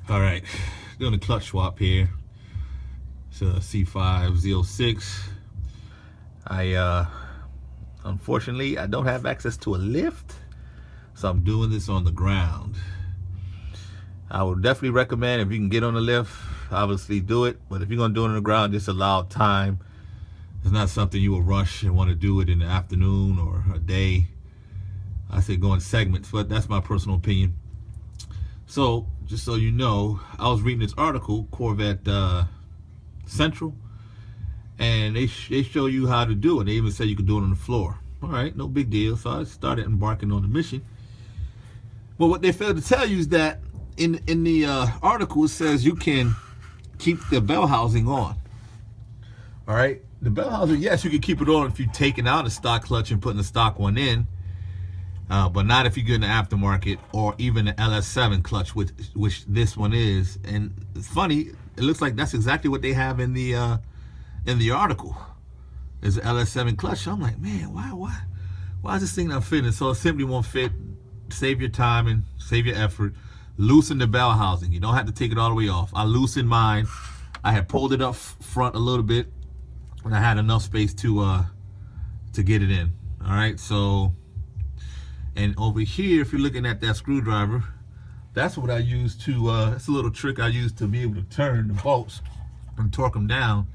All right, doing a clutch swap here. It's a C5Z06. Unfortunately, I don't have access to a lift, so I'm doing this on the ground. I would definitely recommend, if you can get on the lift, obviously do it. But if you're gonna do it on the ground, just allow time. It's not something you will rush and want to do it in the afternoon or a day. I say go in segments, but that's my personal opinion. So, just so you know, I was reading this article, Corvette Central, and they show you how to do it. They even say you can do it on the floor. All right, no big deal. So I started embarking on the mission. Well, what they failed to tell you is that in the article, it says you can keep the bell housing on. All right, the bell housing, yes, you can keep it on if you're taking out a stock clutch and putting a stock one in. But not if you get in the aftermarket or even the ls7 clutch, which this one is. And it's funny, it looks like that's exactly what they have in the article. Is the ls7 clutch. So I'm like, man, why is this thing not fitting? So it simply won't fit. Save your time and save your effort. Loosen the bell housing. You don't have to take it all the way off. I loosened mine. I had pulled it up front a little bit, and I had enough space to get it in. All right, so. And over here, if you're looking at that screwdriver, that's what I use to, it's a little trick I use to be able to turn the bolts and torque them down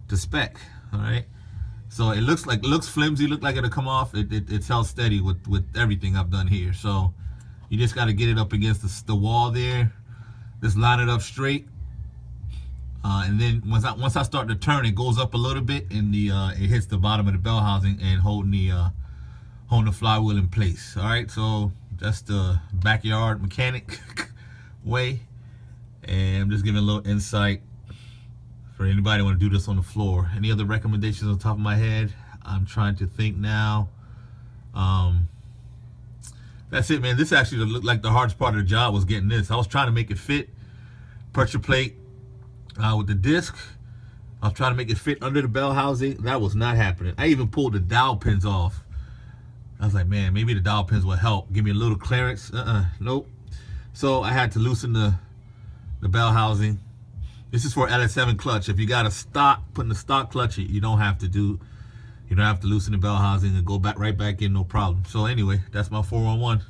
to spec, all right? So it looks flimsy, look like it'll come off. It's held steady with everything I've done here. So you just got to get it up against the wall there. Just line it up straight. And then once I start to turn, it goes up a little bit, and it hits the bottom of the bell housing and holding the flywheel in place. All right, so that's the backyard mechanic way, and I'm just giving a little insight for anybody who want to do this on the floor. Any other recommendations on top of my head? I'm trying to think now. That's it, man. This actually looked like the hardest part of the job was getting this. I was trying to make it fit pressure plate with the disc. I was trying to make it fit under the bell housing. That was not happening. I even pulled the dowel pins off. I was like, man, maybe the dowel pins will help. Give me a little clearance. Nope. So I had to loosen the bell housing. This is for ls7 clutch. If you got a stock, putting the stock clutch, you don't have to loosen the bell housing and go right back in, no problem. So anyway, that's my 411.